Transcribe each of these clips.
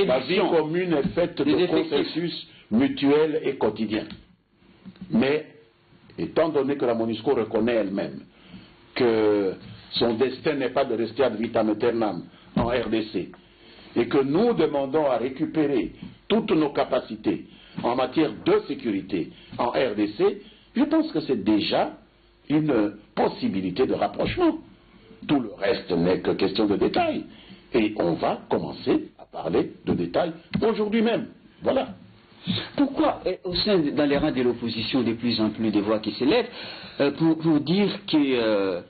La vie commune est faite de consensus mutuel et quotidien. Mais, étant donné que la MONUSCO reconnaît elle-même que son destin n'est pas de rester ad vitam aeternam en RDC, et que nous demandons à récupérer toutes nos capacités en matière de sécurité en RDC, je pense que c'est déjà une possibilité de rapprochement. Tout le reste n'est que question de détails. Et on va commencer à parler de détails aujourd'hui même. Voilà. Pourquoi, dans les rangs de l'opposition, de plus en plus de voix qui s'élèvent, pour dire que,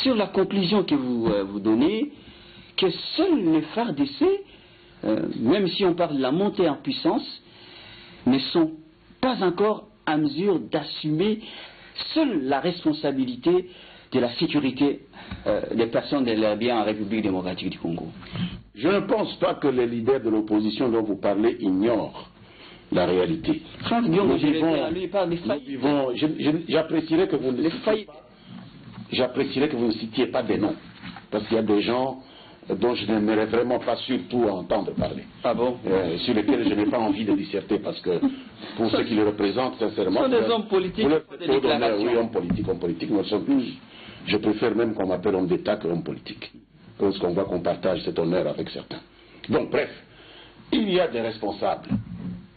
sur la conclusion que vous donnez, que seuls les FARDC, même si on parle de la montée en puissance, ne sont pas encore en mesure d'assumer seule la responsabilité de la sécurité des personnes de leur bien en République démocratique du Congo. Je ne pense pas que les leaders de l'opposition dont vous parlez ignorent la réalité. J'apprécierais que vous ne citiez pas des noms, parce qu'il y a des gens dont je n'aimerais vraiment pas surtout entendre parler. Ah bon? Sur lesquels je n'ai pas envie de disserter, parce que pour ceux qui les représentent, sincèrement... Ce sont des hommes politiques, des déclarations. Oui, hommes politiques, nous sommes tous... Je préfère même qu'on m'appelle homme d'État que homme politique, parce qu'on voit qu'on partage cet honneur avec certains. Donc, bref, il y a des responsables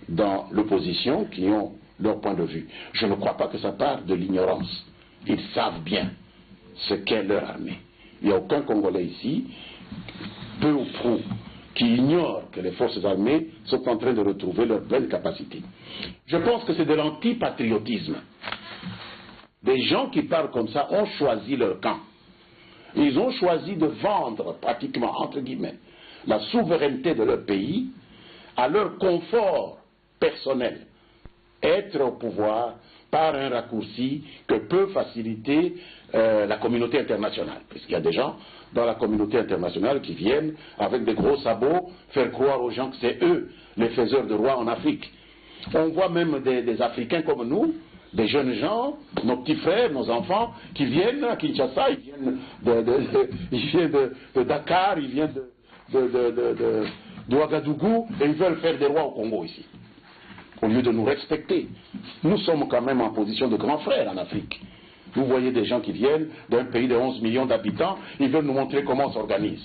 dans l'opposition qui ont leur point de vue. Je ne crois pas que ça part de l'ignorance. Ils savent bien ce qu'est leur armée. Il n'y a aucun Congolais ici, peu ou prou, qui ignore que les forces armées sont en train de retrouver leur pleine capacité. Je pense que c'est de l'antipatriotisme. Des gens qui parlent comme ça ont choisi leur camp. Ils ont choisi de vendre pratiquement, entre guillemets, la souveraineté de leur pays à leur confort personnel. Être au pouvoir par un raccourci que peut faciliter la communauté internationale. Parce qu'il y a des gens dans la communauté internationale qui viennent avec des gros sabots faire croire aux gens que c'est eux les faiseurs de rois en Afrique. On voit même des Africains comme nous, des jeunes gens, nos petits frères, nos enfants, qui viennent à Kinshasa, ils viennent de Dakar, ils viennent de Ouagadougou, et ils veulent faire des rois au Congo ici, au lieu de nous respecter. Nous sommes quand même en position de grands frères en Afrique. Vous voyez des gens qui viennent d'un pays de 11 millions d'habitants, ils veulent nous montrer comment on s'organise.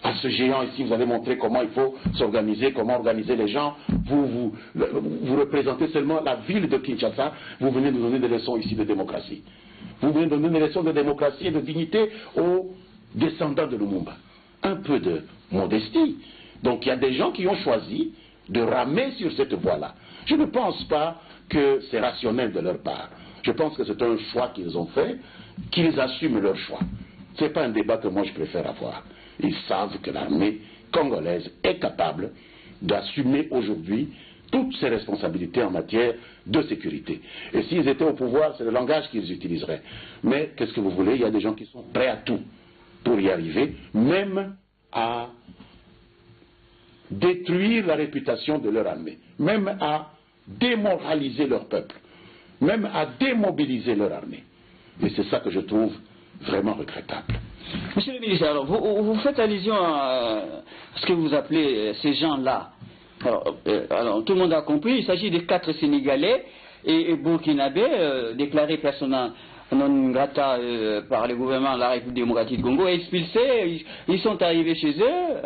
À ce géant ici, vous allez montrer comment il faut s'organiser, comment organiser les gens. Vous représentez seulement la ville de Kinshasa, vous venez nous donner des leçons ici de démocratie. Vous venez donner des leçons de démocratie et de dignité aux descendants de Lumumba. Un peu de modestie. Donc il y a des gens qui ont choisi de ramer sur cette voie-là. Je ne pense pas que c'est rationnel de leur part. Je pense que c'est un choix qu'ils ont fait, qu'ils assument leur choix. Ce n'est pas un débat que moi je préfère avoir. Ils savent que l'armée congolaise est capable d'assumer aujourd'hui toutes ses responsabilités en matière de sécurité. Et s'ils étaient au pouvoir, c'est le langage qu'ils utiliseraient. Mais qu'est-ce que vous voulez? Il y a des gens qui sont prêts à tout pour y arriver, même à détruire la réputation de leur armée, même à démoraliser leur peuple, même à démobiliser leur armée. Et c'est ça que je trouve vraiment regrettable. Monsieur le ministre, alors vous faites allusion à ce que vous appelez ces gens-là. Alors, tout le monde a compris, il s'agit de 4 Sénégalais et Burkinabés déclarés persona non grata par le gouvernement de la République démocratique du Congo, expulsés. Ils sont arrivés chez eux,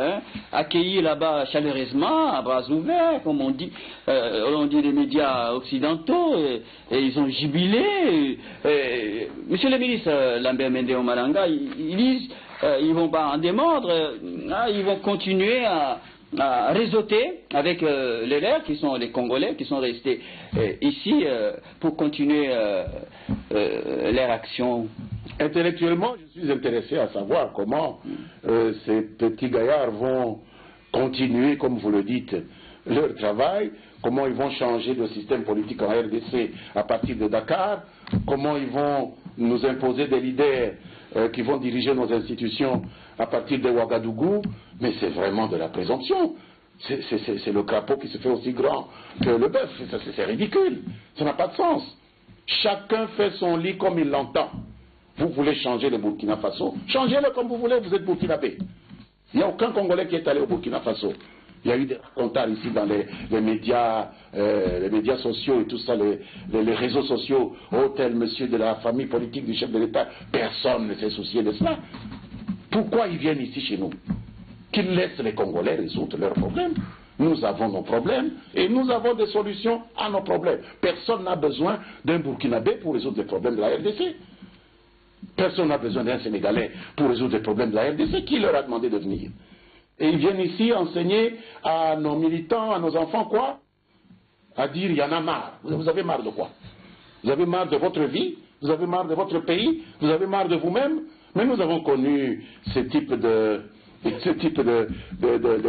accueillis là-bas chaleureusement, à bras ouverts, comme on dit les médias occidentaux, et ils ont jubilé. Monsieur le ministre Lambert Mende Omalanga, ils disent ils vont pas en démordre, ils vont continuer à réseauter avec les leurs, qui sont les Congolais, qui sont restés ici pour continuer leur action. Intellectuellement, je suis intéressé à savoir comment ces petits gaillards vont continuer, comme vous le dites, leur travail, comment ils vont changer de système politique en RDC à partir de Dakar, comment ils vont nous imposer des leaders qui vont diriger nos institutions à partir de Ouagadougou, mais c'est vraiment de la présomption. C'est le crapaud qui se fait aussi grand que le bœuf. C'est ridicule. Ça n'a pas de sens. Chacun fait son lit comme il l'entend. Vous voulez changer le Burkina Faso, changez-le comme vous voulez, vous êtes burkinabé. Il n'y a aucun Congolais qui est allé au Burkina Faso. Il y a eu des racontards ici dans les médias sociaux et tout ça, les réseaux sociaux. Oh, tel monsieur de la famille politique du chef de l'État. Personne ne s'est soucié de cela. Pourquoi ils viennent ici chez nous? Qu'ils laissent les Congolais résoudre leurs problèmes. Nous avons nos problèmes et nous avons des solutions à nos problèmes. Personne n'a besoin d'un Burkinabé pour résoudre les problèmes de la RDC. Personne n'a besoin d'un Sénégalais pour résoudre les problèmes de la RDC. Qui leur a demandé de venir? Et ils viennent ici enseigner à nos militants, à nos enfants quoi? À dire il y en a marre. Vous avez marre de quoi? Vous avez marre de votre vie? Vous avez marre de votre pays? Vous avez marre de vous-même? Mais nous avons connu ce type de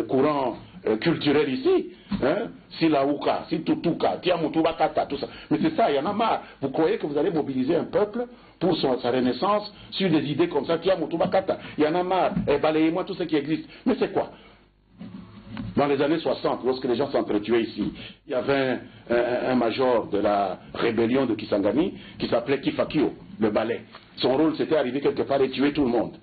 courant culturel ici. Hein? Si Laouka, si Tutuka, Tiamutubakata, tout ça. Mais c'est ça, il y en a marre. Vous croyez que vous allez mobiliser un peuple pour sa renaissance sur des idées comme ça, Tiamutubakata. Il y en a marre. Et balayez-moi tout ce qui existe. Mais c'est quoi? Dans les années 60, lorsque les gens s'entretuaient ici, il y avait un major de la rébellion de Kisangani qui s'appelait Kifakio, le balai. Son rôle, c'était d'arriver quelque part et tuer tout le monde.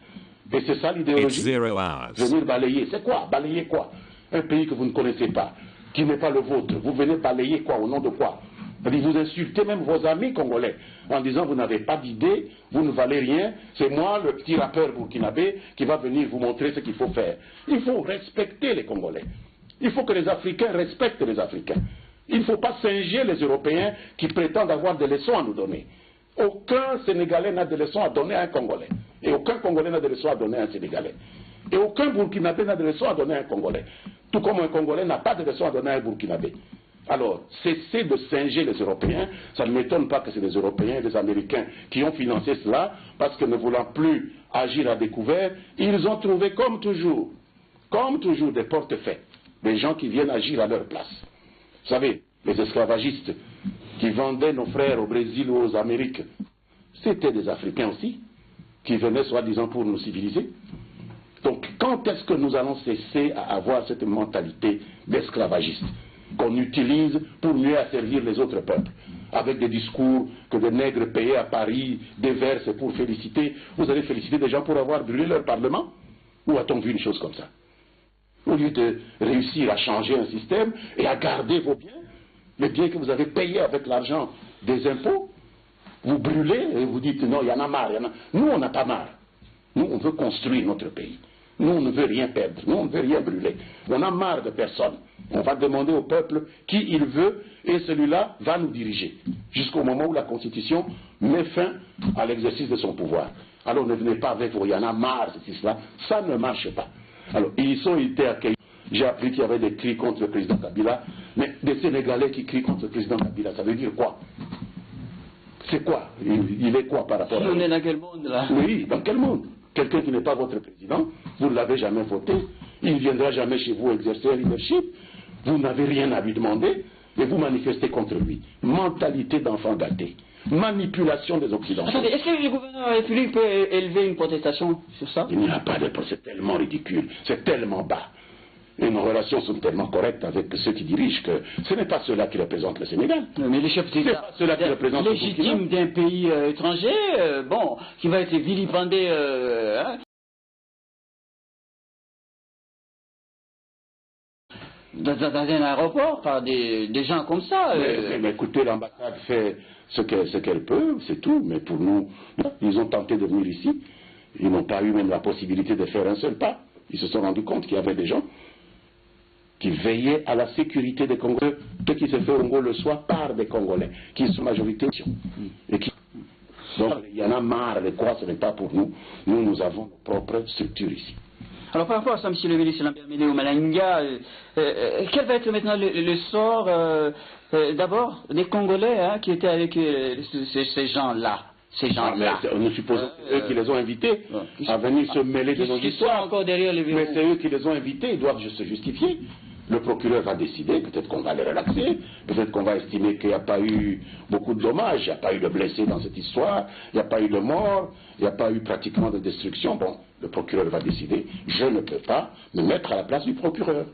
Et c'est ça l'idéologie. Venir balayer. C'est quoi? Balayer quoi? Un pays que vous ne connaissez pas, qui n'est pas le vôtre. Vous venez balayer quoi? Au nom de quoi? Vous insultez même vos amis congolais en disant vous n'avez pas d'idée, vous ne valez rien, c'est moi le petit rappeur burkinabé qui va venir vous montrer ce qu'il faut faire. Il faut respecter les Congolais. Il faut que les Africains respectent les Africains. Il ne faut pas singer les Européens qui prétendent avoir des leçons à nous donner. Aucun Sénégalais n'a de leçons à donner à un Congolais. Et aucun Congolais n'a de leçons à donner à un Sénégalais. Et aucun Burkinabé n'a de leçons à donner à un Congolais. Tout comme un Congolais n'a pas de leçons à donner à un Burkinabé. Alors, cessez de singer les Européens. Ça ne m'étonne pas que c'est les Européens et les Américains qui ont financé cela, parce que ne voulant plus agir à découvert, ils ont trouvé comme toujours des porte-faits, des gens qui viennent agir à leur place. Vous savez, les esclavagistes qui vendaient nos frères au Brésil ou aux Amériques, c'était des Africains aussi, qui venaient soi-disant pour nous civiliser. Donc, quand est-ce que nous allons cesser à avoir cette mentalité d'esclavagiste qu'on utilise pour mieux asservir les autres peuples, avec des discours que des nègres payés à Paris déversent pour féliciter? Vous allez féliciter des gens pour avoir brûlé leur parlement? Où a-t-on vu une chose comme ça? Au lieu de réussir à changer un système et à garder vos biens, les biens que vous avez payés avec l'argent des impôts, vous brûlez et vous dites non, il y en a marre. Nous, on n'a pas marre. Nous, on veut construire notre pays. Nous, on ne veut rien perdre. Nous, on ne veut rien brûler. On a marre de personne. On va demander au peuple qui il veut et celui-là va nous diriger jusqu'au moment où la Constitution met fin à l'exercice de son pouvoir. Alors ne venez pas avec vos « il y en a marre », cela. Ça ne marche pas. Alors, ils ont été accueillis. J'ai appris qu'il y avait des cris contre le président Kabila, mais des Sénégalais qui crient contre le président Kabila, ça veut dire quoi? C'est quoi? Il est quoi par rapport à... On est dans quel monde là? Oui, dans quel monde? Quelqu'un qui n'est pas votre président, vous ne l'avez jamais voté, il ne viendra jamais chez vous exercer un leadership, vous n'avez rien à lui demander, et vous manifestez contre lui. Mentalité d'enfant gâté. Manipulation des Occidentaux. Attendez, est-ce que le gouvernement de la République peut élever une protestation sur ça? Il n'y a pas de protestation, c'est tellement ridicule, c'est tellement bas. Et nos relations sont tellement correctes avec ceux qui dirigent que ce n'est pas ceux-là qui représentent le Sénégal. Mais les chefs d'État légitimes d'un pays étranger, bon, qui va être vilipendé, dans un aéroport par des gens comme ça. Mais écoutez, l'ambassade fait ce qu'elle peut, c'est tout. Mais pour nous, ils ont tenté de venir ici. Ils n'ont pas eu même la possibilité de faire un seul pas. Ils se sont rendus compte qu'il y avait des gens qui veillaient à la sécurité des Congolais, ce qui se fait au Congo le soir par des Congolais, qui sont majorité. Donc il y en a marre de quoi, ce n'est pas pour nous. Nous avons nos propres structures ici. Alors par rapport à ça, M. le ministre Lambert Mende ou Malanga, quel va être maintenant le sort d'abord des Congolais qui étaient avec ces gens-là? Nous supposons que c'est eux qui les ont invités à venir se mêler de nos histoires. Mais c'est eux qui les ont invités, ils doivent se justifier. Le procureur va décider, peut-être qu'on va les relaxer, peut-être qu'on va estimer qu'il n'y a pas eu beaucoup de dommages, il n'y a pas eu de blessés dans cette histoire, il n'y a pas eu de morts, il n'y a pas eu pratiquement de destruction. Bon, le procureur va décider, je ne peux pas me mettre à la place du procureur.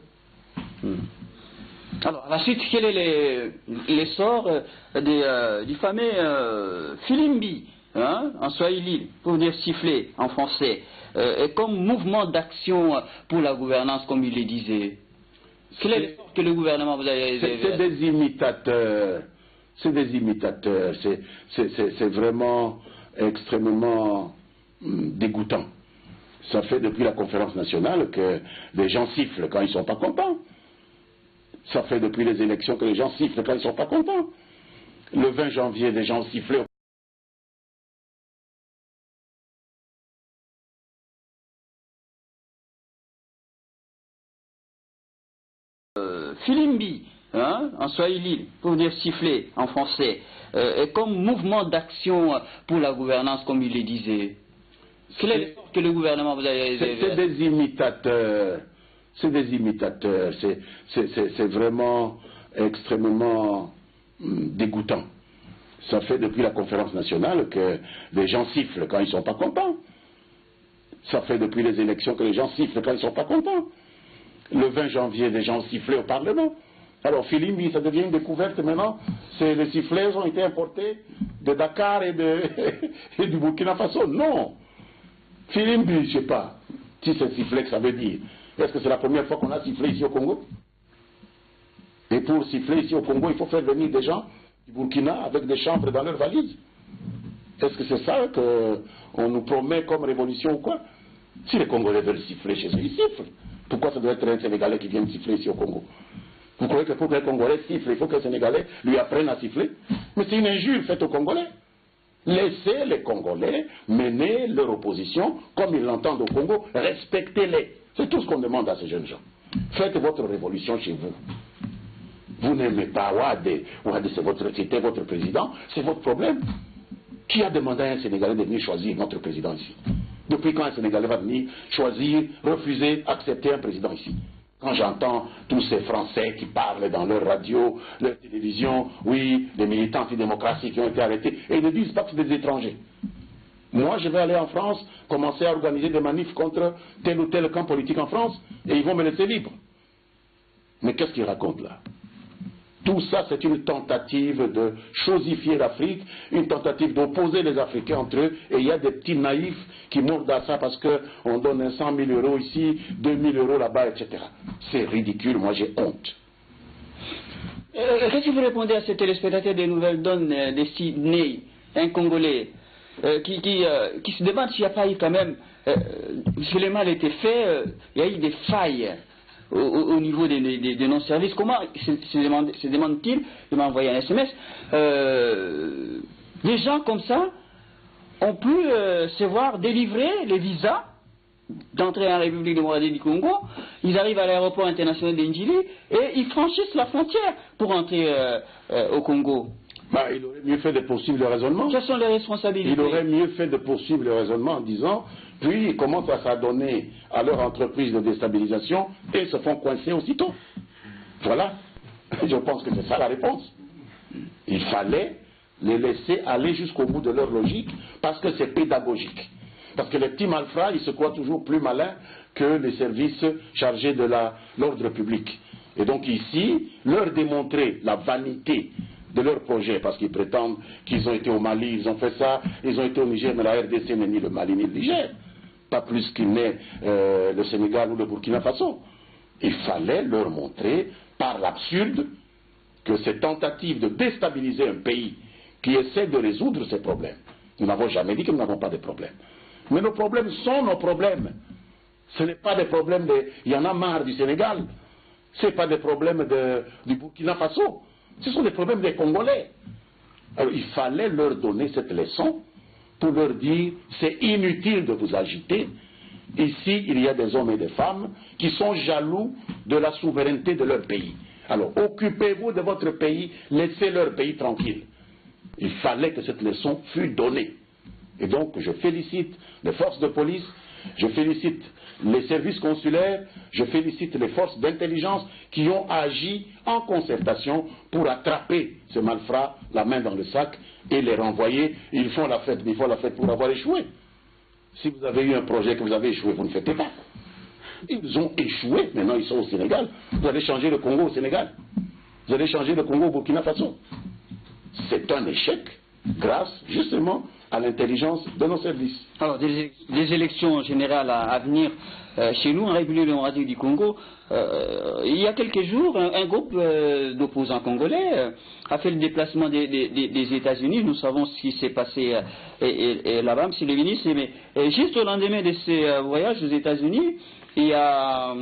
Alors, à la suite, quel est l'essor du fameux Filimbi, hein, en swahili, pour dire siffler en français, comme mouvement d'action pour la gouvernance, comme il le disait? Quel est l'essor que le gouvernement vous a... C'est des imitateurs. C'est des imitateurs. C'est vraiment extrêmement dégoûtant. Ça fait depuis la conférence nationale que les gens sifflent quand ils ne sont pas contents. Ça fait depuis les élections que les gens sifflent quand ils ne sont pas contents. Le 20 janvier, les gens sifflaient. Filimbi, hein, en swahili, pour dire siffler en français, comme mouvement d'action pour la gouvernance, comme il le disait. Quel est l'essor que le gouvernement vous a... C'est des imitateurs. C'est des imitateurs. C'est vraiment extrêmement dégoûtant. Ça fait depuis la conférence nationale que les gens sifflent quand ils ne sont pas contents. Ça fait depuis les élections que les gens sifflent quand ils ne sont pas contents. Le 20 janvier, les gens sifflaient au Parlement. Alors, Filimbi, ça devient une découverte maintenant. Les sifflets ont été importés de Dakar et du Burkina Faso. Non. Filimbi, je ne sais pas si c'est sifflet que ça veut dire. Est-ce que c'est la première fois qu'on a sifflé ici au Congo? Et pour siffler ici au Congo, il faut faire venir des gens du Burkina avec des chanvres dans leurs valises. Est-ce que c'est ça qu'on nous promet comme révolution ou quoi? Si les Congolais veulent siffler chez eux, ils sifflent. Pourquoi ça doit être un Sénégalais qui vient siffler ici au Congo? Vous croyez que pour qu'un Congolais siffle, il faut qu'un Sénégalais lui apprenne à siffler? Mais c'est une injure faite aux Congolais. Laissez les Congolais mener leur opposition comme ils l'entendent au Congo. Respectez-les. C'est tout ce qu'on demande à ces jeunes gens. Faites votre révolution chez vous. Vous n'aimez pas Ouadé. Ouadé, c'était votre président. C'est votre problème. Qui a demandé à un Sénégalais de venir choisir notre président ici? Depuis quand un Sénégalais va venir choisir, refuser, accepter un président ici? Quand j'entends tous ces Français qui parlent dans leur radio, leur télévision, oui, les militants antidémocratie qui ont été arrêtés, et ils ne disent pas que c'est des étrangers. Moi, je vais aller en France, commencer à organiser des manifs contre tel ou tel camp politique en France, et ils vont me laisser libre. Mais qu'est-ce qu'ils racontent là? Tout ça, c'est une tentative de chosifier l'Afrique, une tentative d'opposer les Africains entre eux, et il y a des petits naïfs qui mordent à ça parce qu'on donne 100 000 euros ici, 2 000 euros là-bas, etc. C'est ridicule, moi j'ai honte. Qu'est-ce que vous répondez à ces téléspectateurs des Nouvelles Donnes de Sydney, un Congolais, qui se demande s'il n'y a pas eu quand même, si le mal était fait, il y a eu des failles au niveau de nos services? Comment se demande-t-il? Il m'a envoyé un SMS. Des gens comme ça ont pu se voir délivrer les visas d'entrer en République démocratique du Congo. Ils arrivent à l'aéroport international d'Indjili et ils franchissent la frontière pour entrer au Congo. Bah, il aurait mieux fait de poursuivre le raisonnement. Quelles sont les responsabilités? Il aurait mieux fait de poursuivre le raisonnement en disant, puis ils commencent à s'adonner à leur entreprise de déstabilisation et se font coincer aussitôt. Voilà. Je pense que c'est ça la réponse. Il fallait les laisser aller jusqu'au bout de leur logique parce que c'est pédagogique. Parce que les petits malfrats, ils se croient toujours plus malins que les services chargés de l'ordre public. Et donc ici, leur démontrer la vanité de leur projet, parce qu'ils prétendent qu'ils ont été au Mali, ils ont fait ça, ils ont été au Niger, mais la RDC n'est ni le Mali ni le Niger, pas plus qu'il n'est le Sénégal ou le Burkina Faso. Il fallait leur montrer par l'absurde que ces tentatives de déstabiliser un pays qui essaie de résoudre ses problèmes, nous n'avons jamais dit que nous n'avons pas de problèmes, mais nos problèmes sont nos problèmes. Ce n'est pas des problèmes il y en a marre du Sénégal, ce n'est pas des problèmes du Burkina Faso. Ce sont des problèmes des Congolais. Alors il fallait leur donner cette leçon pour leur dire c'est inutile de vous agiter. Ici, il y a des hommes et des femmes qui sont jaloux de la souveraineté de leur pays. Alors occupez-vous de votre pays, laissez leur pays tranquille. Il fallait que cette leçon fût donnée. Et donc je félicite les forces de police, je félicite les services consulaires, je félicite les forces d'intelligence qui ont agi en concertation pour attraper ces malfrats, la main dans le sac, et les renvoyer. Ils font la fête, mais ils font la fête pour avoir échoué. Si vous avez eu un projet que vous avez échoué, vous ne faites pas. Ils ont échoué, maintenant ils sont au Sénégal. Vous allez changer le Congo au Sénégal. Vous allez changer le Congo au Burkina Faso. C'est un échec grâce justement à l'intelligence de nos services. Alors, des élections générales à venir chez nous, en République démocratique du Congo, il y a quelques jours, un groupe d'opposants congolais a fait le déplacement des États-Unis. Nous savons ce qui s'est passé là-bas, M. le ministre. Mais juste au lendemain de ces voyages aux États-Unis, il y a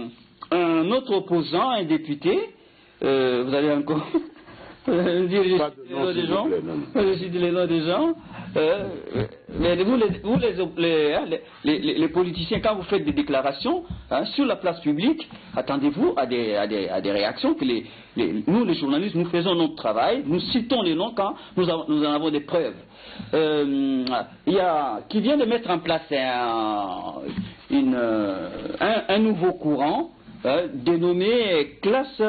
un autre opposant, un député, vous allez encore... Je cite les noms des gens. Mais vous, les politiciens, quand vous faites des déclarations sur la place publique, attendez-vous à des réactions que nous, les journalistes, nous faisons notre travail, nous citons les noms quand nous en avons des preuves. Il y a qui vient de mettre en place un nouveau courant dénommé classe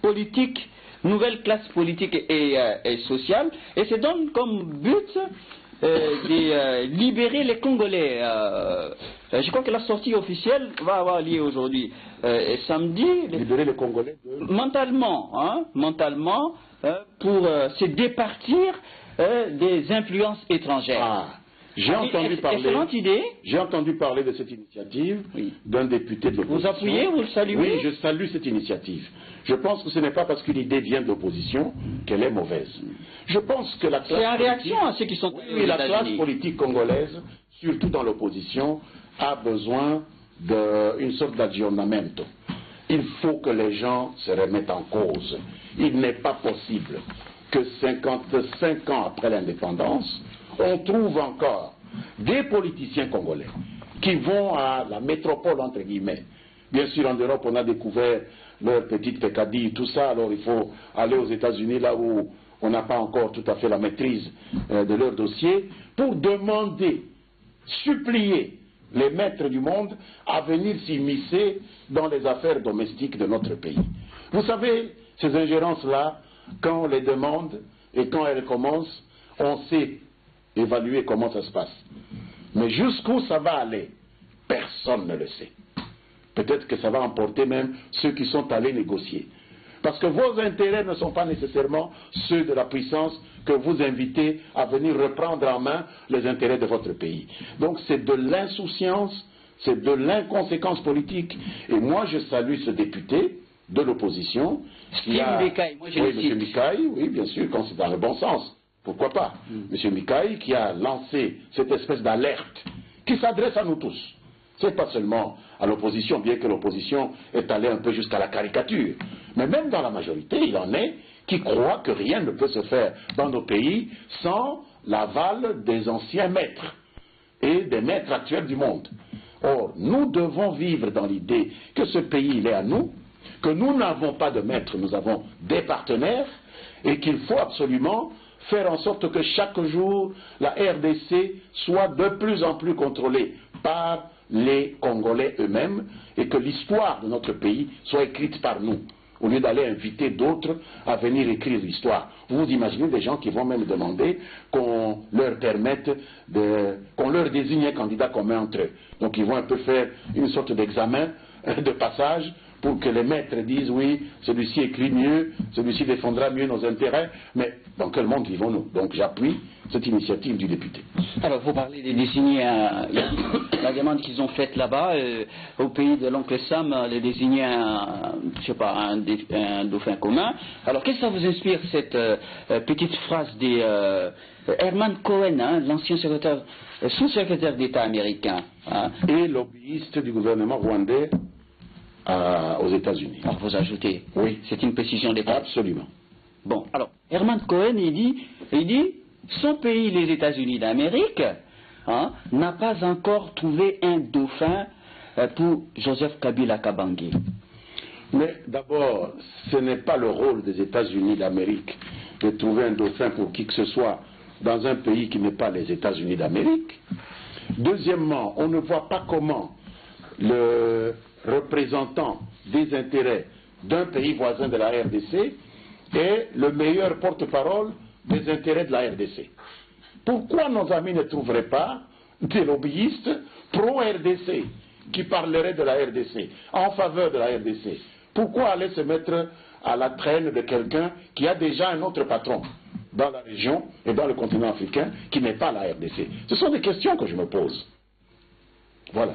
politique, nouvelle classe politique et sociale, et se donne comme but de libérer les Congolais. Je crois que la sortie officielle va avoir lieu aujourd'hui, samedi. Libérer les Congolais mentalement, pour se départir des influences étrangères. J'ai entendu parler de cette initiative d'un député de l'opposition. Vous appuyez, vous le saluez? Oui, je salue cette initiative. Je pense que ce n'est pas parce qu'une idée vient de l'opposition qu'elle est mauvaise. Je pense que la classe... C'est en réaction à ceux qui sont... Oui, la classe politique congolaise, surtout dans l'opposition, a besoin d'une sorte d'aggiornamento. Il faut que les gens se remettent en cause. Il n'est pas possible que 55 ans après l'indépendance, on trouve encore des politiciens congolais qui vont à la métropole, entre guillemets. Bien sûr, en Europe, on a découvert leur petite peccadille, tout ça, alors il faut aller aux États-Unis, là où on n'a pas encore tout à fait la maîtrise de leur dossier, pour demander, supplier les maîtres du monde à venir s'immiscer dans les affaires domestiques de notre pays. Vous savez, ces ingérences-là, quand on les demande et quand elles commencent, on sait évaluer comment ça se passe. Mais jusqu'où ça va aller, personne ne le sait. Peut-être que ça va emporter même ceux qui sont allés négocier. Parce que vos intérêts ne sont pas nécessairement ceux de la puissance que vous invitez à venir reprendre en main les intérêts de votre pays. Donc c'est de l'insouciance, c'est de l'inconséquence politique. Et moi je salue ce député de l'opposition. M. Mikaï, oui bien sûr, quand c'est dans le bon sens. Pourquoi pas? M. Mikaï qui a lancé cette espèce d'alerte qui s'adresse à nous tous. C'est pas seulement à l'opposition, bien que l'opposition est allée un peu jusqu'à la caricature. Mais même dans la majorité, il en est qui croient que rien ne peut se faire dans nos pays sans l'aval des anciens maîtres et des maîtres actuels du monde. Or, nous devons vivre dans l'idée que ce pays, il est à nous, que nous n'avons pas de maîtres, nous avons des partenaires, et qu'il faut absolument faire en sorte que chaque jour, la RDC soit de plus en plus contrôlée par les Congolais eux-mêmes, et que l'histoire de notre pays soit écrite par nous, au lieu d'aller inviter d'autres à venir écrire l'histoire. Vous vous imaginez des gens qui vont même demander qu'on leur permette qu'on leur désigne un candidat commun entre eux. Donc ils vont un peu faire une sorte d'examen de passage pour que les maîtres disent oui, celui-ci écrit mieux, celui-ci défendra mieux nos intérêts, mais dans quel monde vivons-nous? Donc j'appuie cette initiative du député. Alors vous parlez des désignés, la demande qu'ils ont faite là-bas, au pays de l'oncle Sam, les désigner je sais pas, un dauphin commun. Alors qu'est-ce que ça vous inspire, cette petite phrase des Herman Cohen, l'ancien sous-secrétaire d'État américain, et lobbyiste du gouvernement rwandais aux États-Unis. Alors vous ajoutez, oui, c'est une précision d'État. Absolument. Bon, alors Herman Cohen, il dit, son pays, les États-Unis d'Amérique, n'a pas encore trouvé un dauphin pour Joseph Kabila Kabange. Mais d'abord, ce n'est pas le rôle des États-Unis d'Amérique de trouver un dauphin pour qui que ce soit dans un pays qui n'est pas les États-Unis d'Amérique. Deuxièmement, on ne voit pas comment le représentant des intérêts d'un pays voisin de la RDC est le meilleur porte-parole des intérêts de la RDC. Pourquoi nos amis ne trouveraient pas des lobbyistes pro-RDC qui parlerait de la RDC, en faveur de la RDC. Pourquoi aller se mettre à la traîne de quelqu'un qui a déjà un autre patron dans la région et dans le continent africain qui n'est pas la RDC? Ce sont des questions que je me pose. Voilà.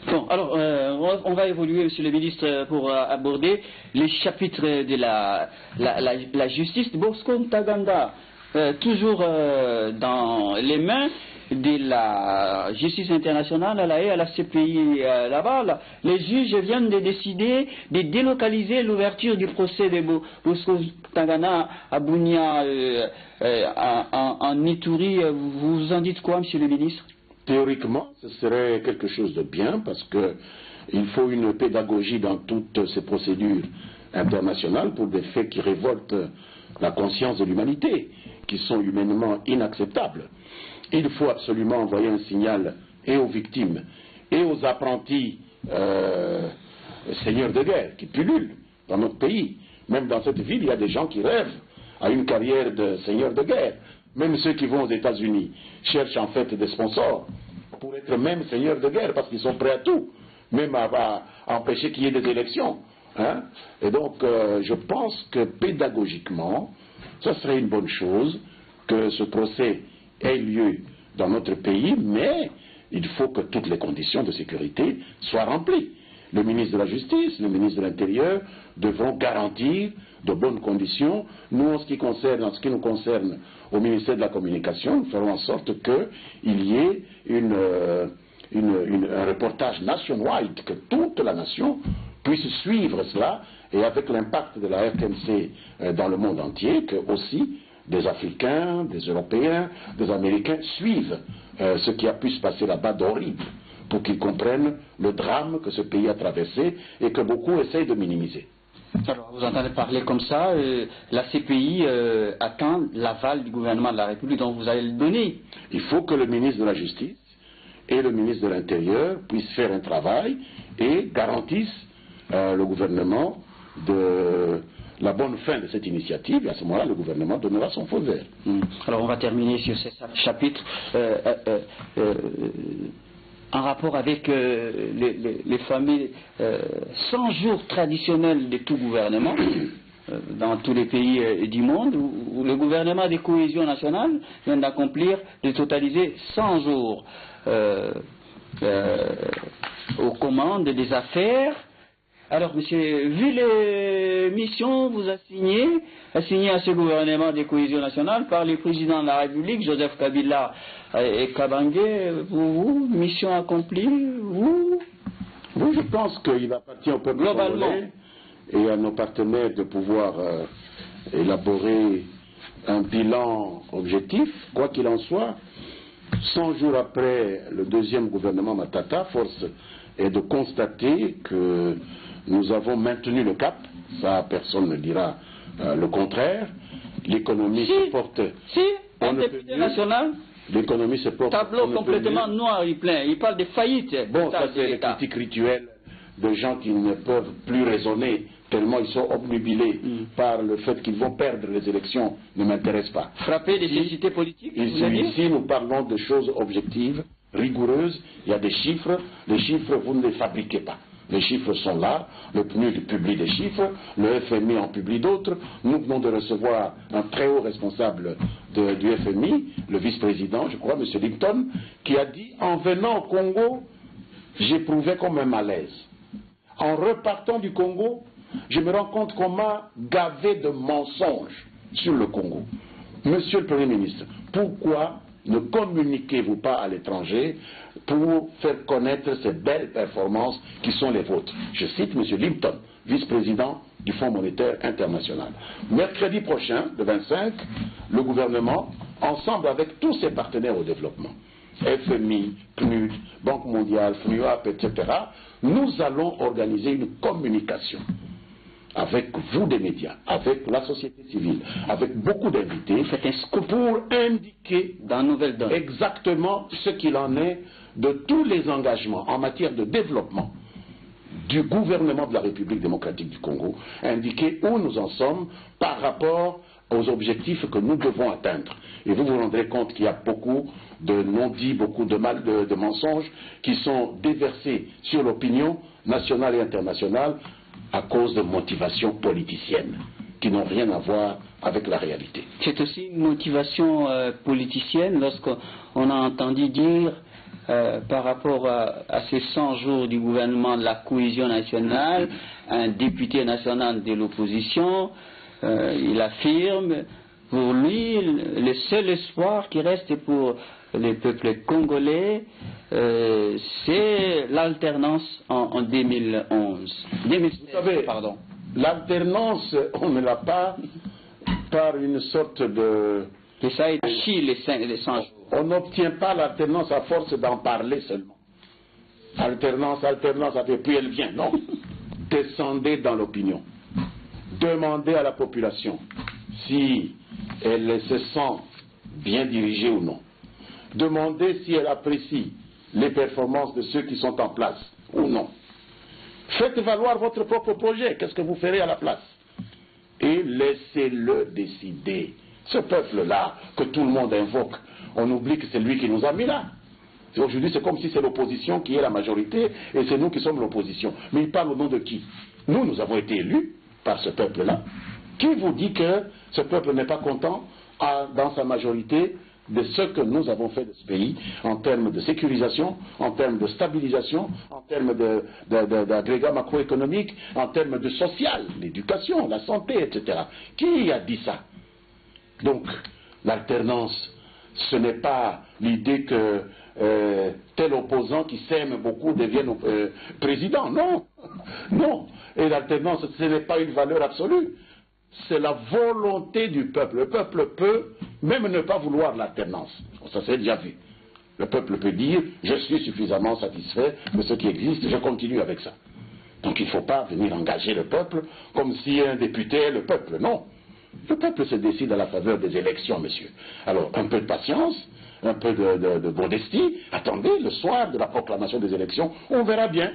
Bon, alors, on va évoluer, Monsieur le Ministre, pour aborder les chapitres de la justice. Bosco Ntaganda, toujours dans les mains de la justice internationale à la Haye, à la CPI là-bas. Les juges viennent de décider de délocaliser l'ouverture du procès de Bosco Ntaganda à Bunia, en Ituri. Vous en dites quoi, Monsieur le Ministre? Théoriquement, ce serait quelque chose de bien parce qu'il faut une pédagogie dans toutes ces procédures internationales pour des faits qui révoltent la conscience de l'humanité, qui sont humainement inacceptables. Il faut absolument envoyer un signal et aux victimes et aux apprentis seigneurs de guerre qui pullulent dans notre pays. Même dans cette ville, il y a des gens qui rêvent à une carrière de seigneur de guerre. Même ceux qui vont aux États-Unis cherchent en fait des sponsors pour être même seigneurs de guerre parce qu'ils sont prêts à tout, même à empêcher qu'il y ait des élections. Hein? Et donc, je pense que pédagogiquement, ça serait une bonne chose que ce procès ait lieu dans notre pays, mais il faut que toutes les conditions de sécurité soient remplies. Le ministre de la Justice, le ministre de l'Intérieur devront garantir de bonnes conditions. Nous, en ce qui nous concerne au ministère de la Communication, nous ferons en sorte qu'il y ait un reportage nationwide, que toute la nation puisse suivre cela, et avec l'impact de la RTNC dans le monde entier, que aussi des Africains, des Européens, des Américains suivent ce qui a pu se passer là-bas d'horrible, pour qu'ils comprennent le drame que ce pays a traversé et que beaucoup essayent de minimiser. Alors, vous entendez parler comme ça, la CPI attend l'aval du gouvernement de la République, donc vous allez le donner. Il faut que le ministre de la Justice et le ministre de l'Intérieur puissent faire un travail et garantissent le gouvernement de la bonne fin de cette initiative, et à ce moment-là, le gouvernement donnera son feu vert. Alors, on va terminer sur ce chapitre en rapport avec les fameux 100 jours traditionnels de tout gouvernement dans tous les pays du monde, où le gouvernement de cohésion nationale vient d'accomplir, de totaliser 100 jours aux commandes des affaires. Alors, monsieur, vu les missions vous assignées à ce gouvernement de cohésion nationale par le président de la République, Joseph Kabila et Kabange, vous, mission accomplie, vous? Oui, je pense qu'il appartient au peuple congolais et à nos partenaires de pouvoir élaborer un bilan objectif, quoi qu'il en soit. 100 jours après le deuxième gouvernement Matata, force est de constater que nous avons maintenu le cap, ça personne ne dira le contraire. L'économie se porte... Si, un député national, l'économie se porte... Tableau complètement noir, il parle de faillite. Bon, ça c'est les critiques rituelles de gens qui ne peuvent plus raisonner, tellement ils sont obnubilés par le fait qu'ils vont perdre les élections, ne m'intéresse pas. Frappé des nécessités politiques, ici, nous parlons de choses objectives, rigoureuses, il y a des chiffres, les chiffres, vous ne les fabriquez pas. Les chiffres sont là, le PNUD publie des chiffres, le FMI en publie d'autres. Nous venons de recevoir un très haut responsable du FMI, le vice-président, je crois, M. Limpton, qui a dit, en venant au Congo, j'éprouvais comme un malaise. En repartant du Congo, je me rends compte qu'on m'a gavé de mensonges sur le Congo. Monsieur le Premier ministre, pourquoi ne communiquez-vous pas à l'étranger pour faire connaître ces belles performances qui sont les vôtres? Je cite M. Limpton, vice-président du Fonds monétaire international. Mercredi prochain, le 25, le gouvernement, ensemble avec tous ses partenaires au développement, FMI, PNUD, Banque mondiale, FNUAP, etc., nous allons organiser une communication avec vous des médias, avec la société civile, avec beaucoup d'invités, pour indiquer exactement ce qu'il en est de tous les engagements en matière de développement du gouvernement de la République démocratique du Congo, indiquer où nous en sommes par rapport aux objectifs que nous devons atteindre. Et vous vous rendrez compte qu'il y a beaucoup de non-dits, beaucoup de mal, de mensonges qui sont déversés sur l'opinion nationale et internationale à cause de motivations politiciennes qui n'ont rien à voir avec la réalité. C'est aussi une motivation politicienne lorsqu'on a entendu dire par rapport à ces 100 jours du gouvernement de la cohésion nationale, un député national de l'opposition, il affirme, pour lui, le seul espoir qui reste pour le peuple congolais, c'est l'alternance en 2011. 2016, vous savez, pardon. L'alternance, on ne l'a pas par une sorte de... Et ça a échoué les 100 jours. On n'obtient pas l'alternance à force d'en parler seulement. Alternance, alternance, et puis elle vient. Non. Descendez dans l'opinion. Demandez à la population si elle se sent bien dirigée ou non. Demandez si elle apprécie les performances de ceux qui sont en place ou non. Faites valoir votre propre projet. Qu'est-ce que vous ferez à la place? Et laissez-le décider. Ce peuple-là, que tout le monde invoque, on oublie que c'est lui qui nous a mis là. Aujourd'hui, c'est comme si c'est l'opposition qui est la majorité et c'est nous qui sommes l'opposition. Mais il parle au nom de qui? Nous avons été élus par ce peuple-là. Qui vous dit que ce peuple n'est pas content dans sa majorité de ce que nous avons fait de ce pays en termes de sécurisation, en termes de stabilisation, en termes d'agrégat macroéconomique, en termes de social, l'éducation, la santé, etc. Qui a dit ça? Donc, l'alternance, ce n'est pas l'idée que tel opposant qui s'aime beaucoup devienne président. Non, non. Et l'alternance, ce n'est pas une valeur absolue. C'est la volonté du peuple. Le peuple peut même ne pas vouloir l'alternance. Ça s'est déjà vu. Le peuple peut dire, je suis suffisamment satisfait de ce qui existe, je continue avec ça. Donc il ne faut pas venir engager le peuple comme si un député est le peuple. Non. Le peuple se décide à la faveur des élections, monsieur. Alors, un peu de patience, un peu de modestie. Attendez, le soir de la proclamation des élections, on verra bien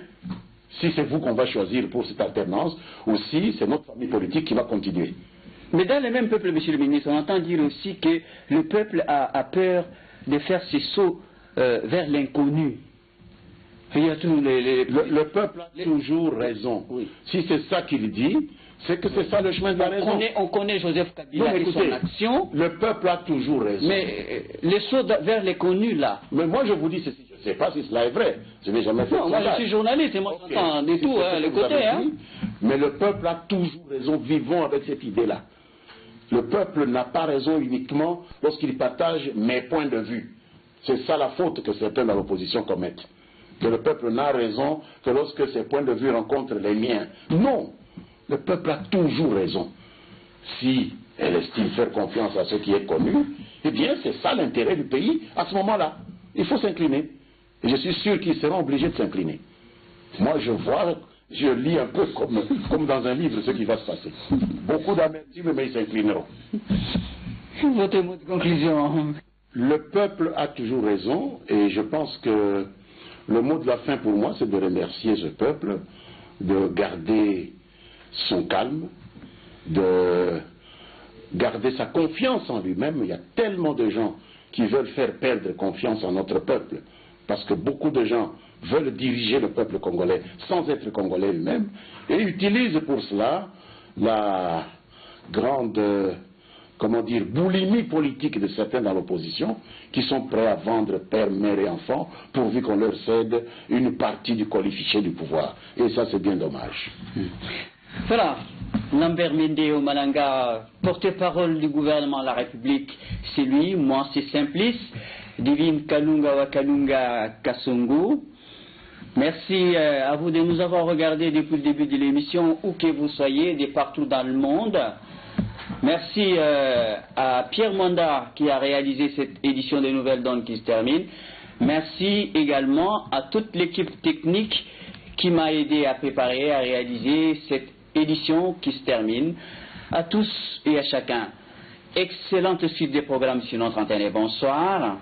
si c'est vous qu'on va choisir pour cette alternance ou si c'est notre famille politique qui va continuer. Mais dans le même peuple, monsieur le ministre, on entend dire aussi que le peuple a peur de faire ses sauts vers l'inconnu. Le peuple a toujours raison. Oui. Si c'est ça qu'il dit, c'est que c'est ça le chemin de la raison. On connaît Joseph Kabila et son action. Le peuple a toujours raison. Mais les sauts vers l'inconnu, là. Mais moi je vous dis ceci, je ne sais pas si cela est vrai. Je n'ai jamais fait ça. Moi je suis journaliste et moi j'entends des tout, les côtés. Hein. Mais le peuple a toujours raison. Vivons avec cette idée-là. Le peuple n'a pas raison uniquement lorsqu'il partage mes points de vue. C'est ça la faute que certains dans l'opposition commettent. Que le peuple n'a raison que lorsque ses points de vue rencontrent les miens. Non, le peuple a toujours raison. Si elle estime faire confiance à ce qui est connu, eh bien c'est ça l'intérêt du pays à ce moment-là. Il faut s'incliner. Et je suis sûr qu'ils seront obligés de s'incliner. Moi je vois, je lis un peu comme dans un livre ce qui va se passer. Beaucoup d'amertume, mais ils s'inclineront. Votre mot de conclusion. Le peuple a toujours raison et je pense que le mot de la fin pour moi, c'est de remercier ce peuple, de garder son calme, de garder sa confiance en lui-même. Il y a tellement de gens qui veulent faire perdre confiance en notre peuple, parce que beaucoup de gens veulent diriger le peuple congolais sans être congolais eux-mêmes, et utilisent pour cela la grande... boulimie politique de certains dans l'opposition, qui sont prêts à vendre père, mère et enfants, pourvu qu'on leur cède une partie du colifichet du pouvoir. Et ça, c'est bien dommage. Voilà. Lambert Mende Malanga, porte-parole du gouvernement de la République, c'est lui, moi c'est Simplice, Divine Kalunga Wakalunga Kasongo. Merci à vous de nous avoir regardé depuis le début de l'émission, où que vous soyez, de partout dans le monde. Merci à Pierre Manda qui a réalisé cette édition des Nouvelles Donnes qui se termine. Merci également à toute l'équipe technique qui m'a aidé à préparer, à réaliser cette édition qui se termine. À tous et à chacun, excellente suite des programmes sur notre antenne et bonsoir.